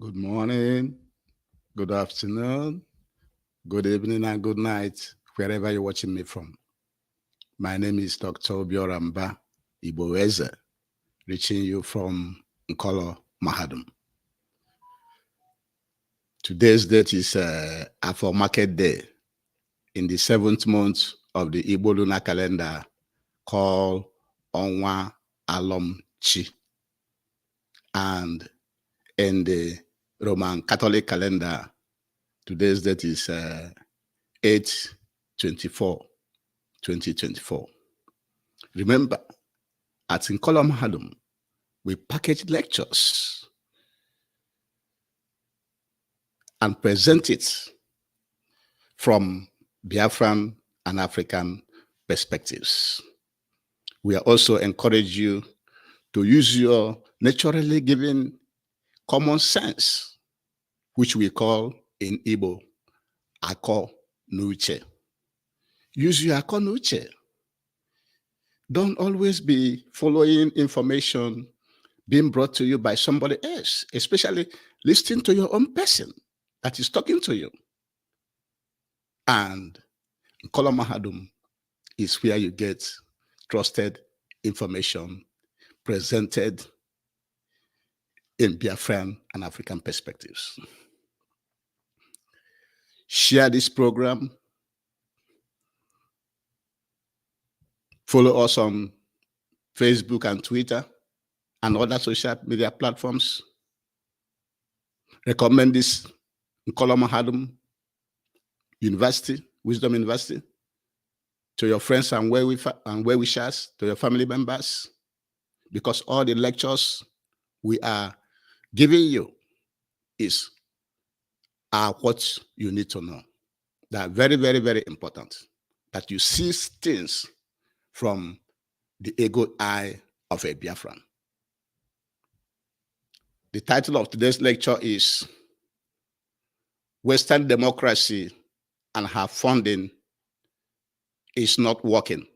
Good morning, good afternoon, good evening, and good night, wherever you're watching me from. My name is Dr. Obioramba Iboeze, reaching you from Nkolo, Mahadum. Today's date is Afro Market Day in the 7th month of the Igbo lunar calendar called Onwa Alom Chi. And in the Roman Catholic calendar, today's date is 8/24, 2024. Remember, at Nkolo Mahadum, we package lectures and present it from Biafran and African perspectives. We also encourage you to use your naturally given common sense, which we call in Igbo, Ako Nuche. Use your Ako Nuche. Don't always be following information being brought to you by somebody else, especially listening to your own person that is talking to you. And Nkolo Mahadum is where you get trusted information presented in Biafran and African perspectives. Share this program. Follow us on Facebook and Twitter and other social media platforms. Recommend this Nkolo Mahadum University, Wisdom University, to your friends and well-wishers, to your family members, because all the lectures we are giving you are what you need to know. They are very, very, very important, that you see things from the ego eye of a Biafran. The title of today's lecture is Western Democracy and Her Funding is Not Working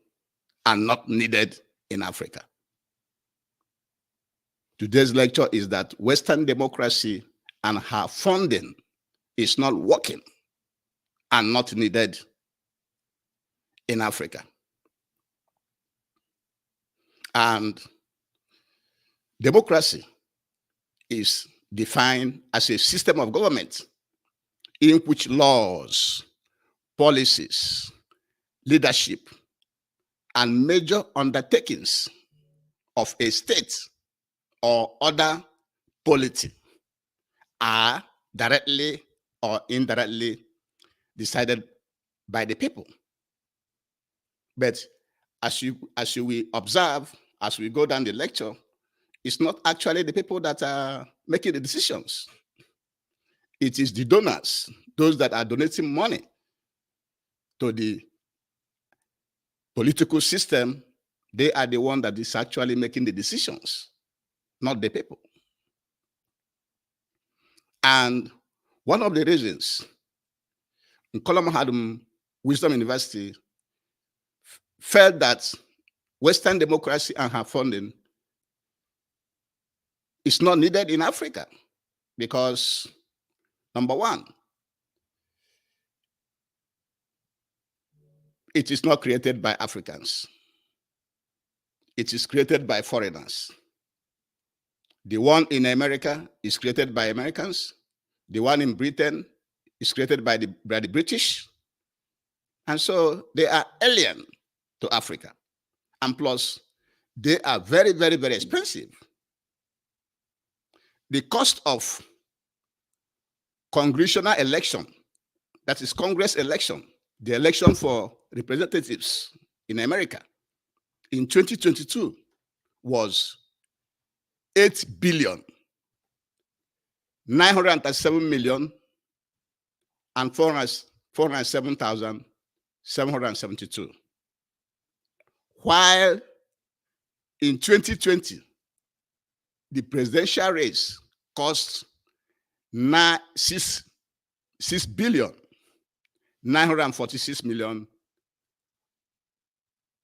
and Not Needed in Africa. Today's lecture is that Western democracy and her funding is not working and not needed in Africa. And democracy is defined as a system of government in which laws, policies, leadership, and major undertakings of a state or other polity are directly or indirectly decided by the people. But as you will observe as we go down the lecture, it's not actually the people that are making the decisions. It is the donors, those that are donating money to the political system. They are the one that is actually making the decisions, not the people. And one of the reasons Nkolo Mahadum Wisdom University felt that Western democracy and her funding is not needed in Africa, because number one, it is not created by Africans. It is created by foreigners. The one in America is created by Americans. The one in Britain is created by the British. And so they are alien to Africa. And plus, they are very, very, very expensive. The cost of congressional election, that is Congress election, the election for representatives in America in 2022 was 8 billion 937 million and 407,772. While in 2020, the presidential race cost 6 billion 946 million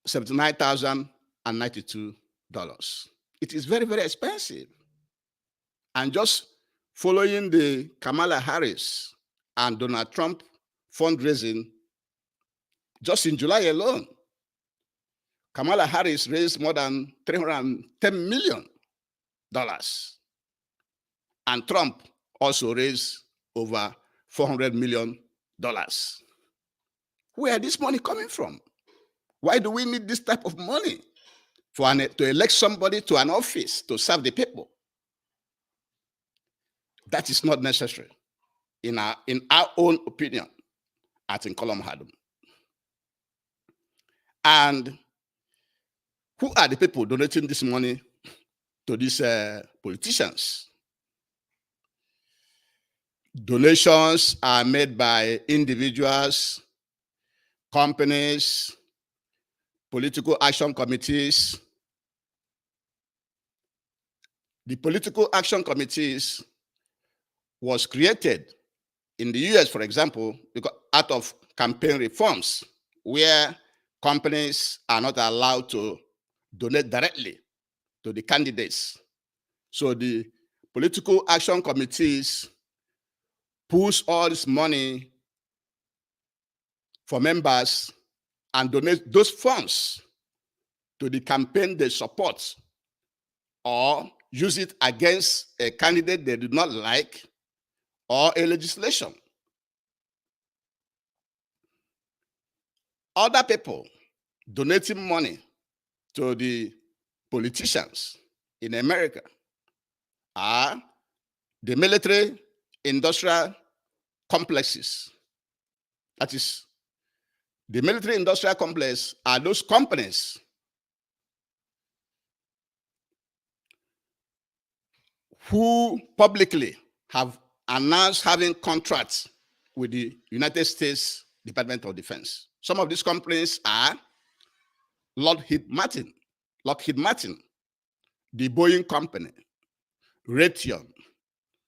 79,092 dollars. It is very, very expensive. And just following the Kamala Harris and Donald Trump fundraising, just in July alone, Kamala Harris raised more than $310 million. And Trump also raised over $400 million. Where is this money coming from? Why do we need this type of money to elect somebody to an office to serve the people? That is not necessary, in our own opinion, at Nkolam Hadum. And who are the people donating this money to these politicians? Donations are made by individuals, companies, political action committees. The political action committees was created in the US, for example, because out of campaign reforms, where companies are not allowed to donate directly to the candidates. So the political action committees push all this money for members and donate those funds to the campaign they support, or use it against a candidate they do not like, or a legislation. Other people donating money to the politicians in America are the military industrial complexes. That is, the military industrial complex are those companies who publicly have announced having contracts with the United States Department of Defense. Some of these companies are Lockheed Martin, the Boeing Company, Raytheon,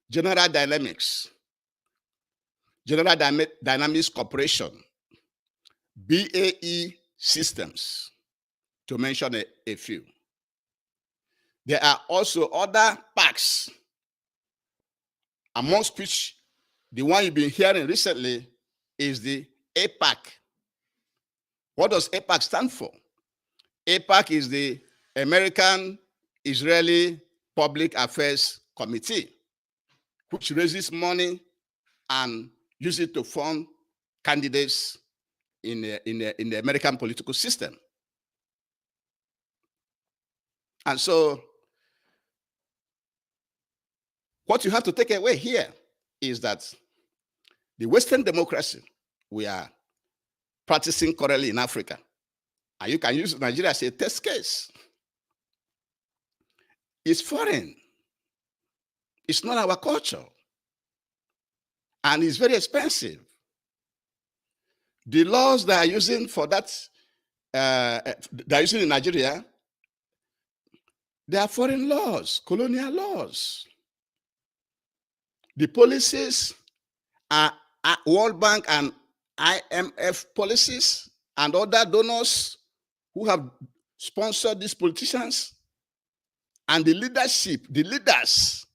General Dynamics, General Dynamics Corporation, BAE Systems, to mention a few. There are also other PACs, amongst which the one you've been hearing recently is the AIPAC. What does AIPAC stand for? AIPAC is the American Israeli Public Affairs Committee, which raises money and uses it to fund candidates in the American political system. And so what you have to take away here is that the Western democracy we are practicing currently in Africa, and you can use Nigeria as a test case, is foreign. It's not our culture. And it's very expensive. The laws they are using for that, they are using in Nigeria, they are foreign laws, colonial laws. The policies are World Bank and IMF policies and other donors who have sponsored these politicians, and the leadership, the leaders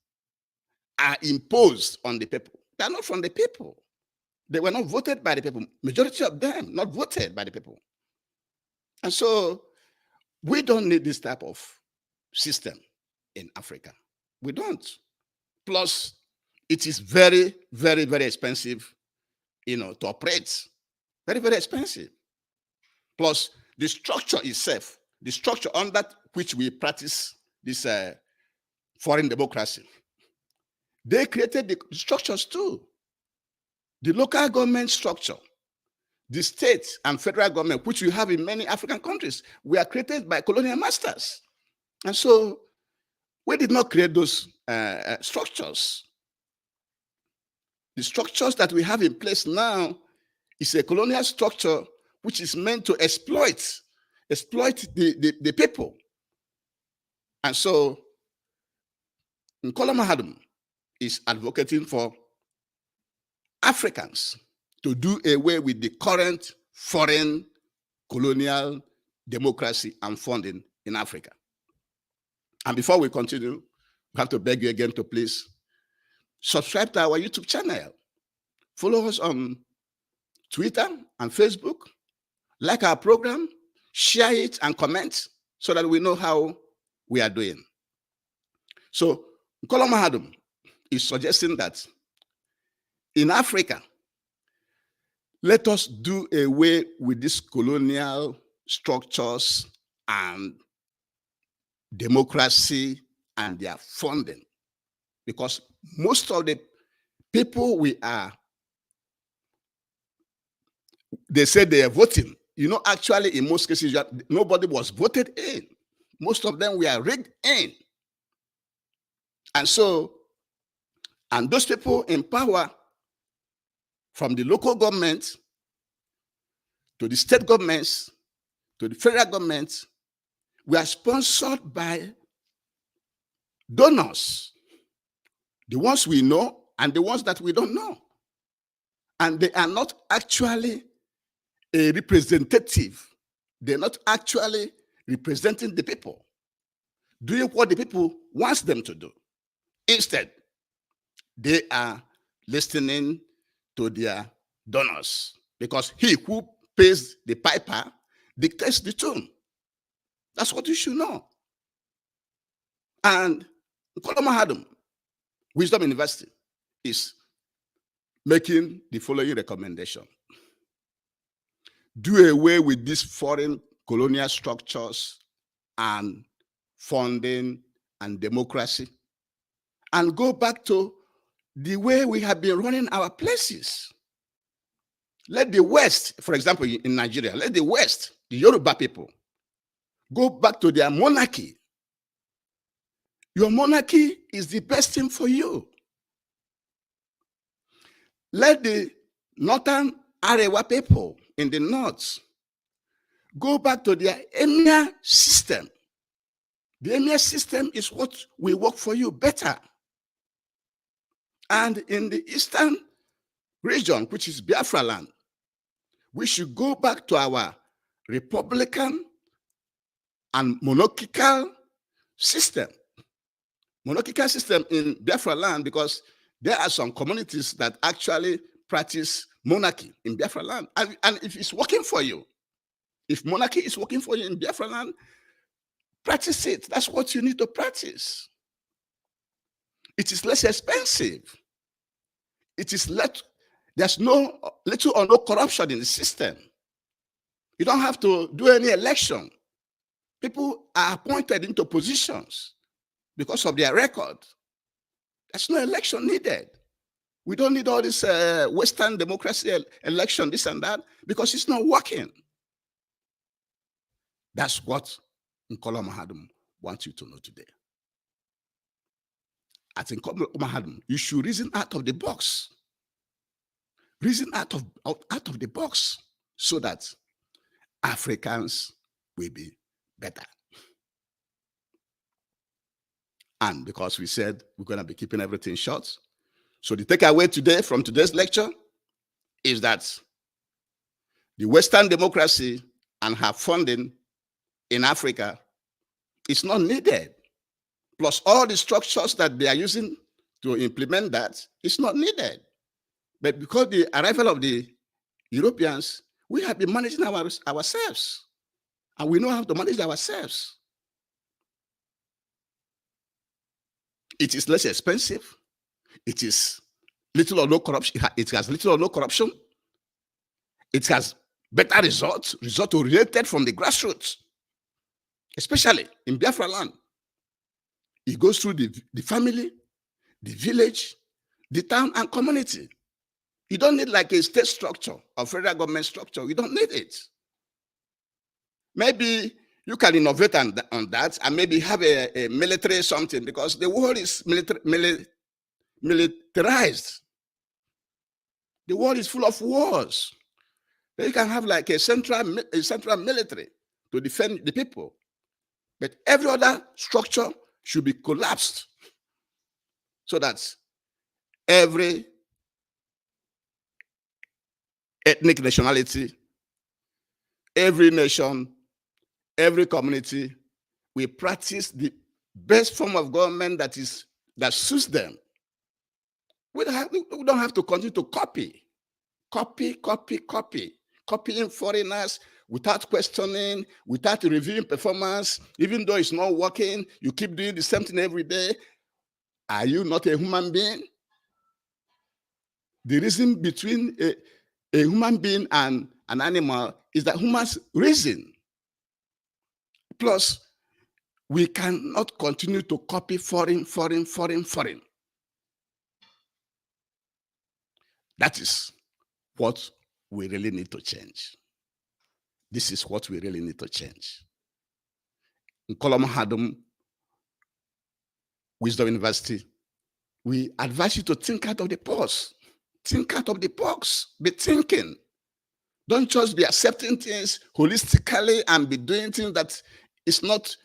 are imposed on the people. They are not from the people. They were not voted by the people. Majority of them not voted by the people. And so we don't need this type of system in Africa. We don't. Plus, it is very, very, very expensive, to operate. Very, very expensive. Plus, the structure itself, the structure under which we practice this foreign democracy, they created the structures too. The local government structure, the state and federal government, which we have in many African countries, were created by colonial masters. And so we did not create those structures. The structures that we have in place now is a colonial structure which is meant to exploit the people. And so Nkolam Hadum is advocating for Africans to do away with the current foreign colonial democracy and funding in Africa. And before we continue, we have to beg you again to please subscribe to our YouTube channel, follow us on Twitter and Facebook, like our program, share it and comment so that we know how we are doing. So Nkola Mahadum is suggesting that in Africa, let us do away with these colonial structures and democracy and their funding, because most of the people they say they are voting. Actually, in most cases, nobody was voted in. Most of them were rigged in. And those people in power, from the local government to the state governments to the federal government, were sponsored by donors, the ones we know and the ones that we don't know. And they are not actually a representative. They're not actually representing the people, doing what the people wants them to do. Instead, they are listening to their donors, because he who pays the piper dictates the tune. That's what you should know. And Nkola Mahadum, Wisdom University, is making the following recommendation. Do away with these foreign colonial structures and funding and democracy, and go back to the way we have been running our places. Let the West, for example, in Nigeria, let the West, the Yoruba people, go back to their monarchy. Your monarchy is the best thing for you. Let the northern Arewa people in the north go back to their emir system. The emir system is what will work for you better. And in the eastern region, which is Biafra land, we should go back to our republican and monarchical system. Monarchical system in Biafra land, because there are some communities that actually practice monarchy in Biafra land. And if it's working for you, if monarchy is working for you in Biafra land, practice it. That's what you need to practice. It is less expensive. It is there's little or no corruption in the system. You don't have to do any election. People are appointed into positions because of their record. There's no election needed. We don't need all this Western democracy election, this and that, because it's not working. That's what Nkola Mahadum wants you to know today. I think Nkola Mahadum, you should reason out of the box. Reason out of the box so that Africans will be better. And because we said we're going to be keeping everything short, so the takeaway today from today's lecture is that the Western democracy and her funding in Africa is not needed. Plus all the structures that they are using to implement that is not needed. But because the arrival of the Europeans, we have been managing ourselves. And we know how to manage ourselves. It is less expensive. It is little or no corruption. It has little or no corruption. It has better results oriented from the grassroots, especially in Biafra land. It goes through the family, the village, the town, and community. You don't need like a state structure or federal government structure. You don't need it. Maybe you can innovate on that and maybe have a military something, because the world is militarized. The world is full of wars. Then you can have like a central military to defend the people. But every other structure should be collapsed so that every ethnic nationality, every nation, every community will practice the best form of government that suits them. We don't have to continue to copying foreigners without questioning, without reviewing performance. Even though it's not working, you keep doing the same thing every day. Are you not a human being? The reason between a human being and an animal is that humans reason. Plus, we cannot continue to copy foreign. That is what we really need to change. This is what we really need to change. In Kolom Hadum Wisdom University, we advise you to think out of the box. Think out of the box. Be thinking. Don't just be accepting things holistically and be doing things that is not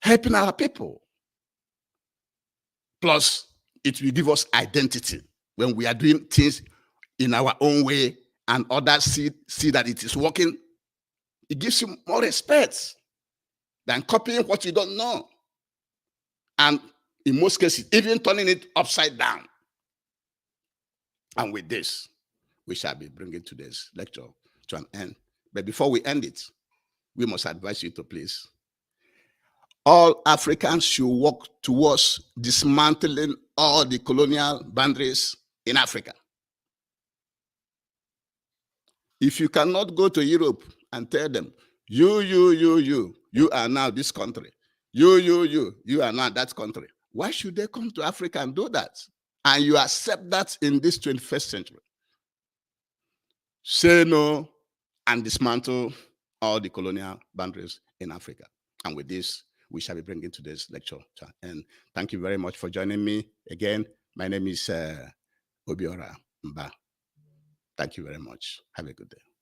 helping our people. Plus, it will give us identity when we are doing things in our own way and others see that it is working. It gives you more respect than copying what you don't know. And in most cases, even turning it upside down. And with this, we shall be bringing today's lecture to an end. But before we end it, we must advise you to please, all Africans should work towards dismantling all the colonial boundaries in Africa. If you cannot go to Europe and tell them, you are now this country. You are now that country. Why should they come to Africa and do that? And you accept that in this 21st century. Say no and dismantle all the colonial boundaries in Africa. And with this, we shall be bringing today's lecture to an end. Thank you very much for joining me. Again, my name is Obiora Mba. Thank you very much. Have a good day.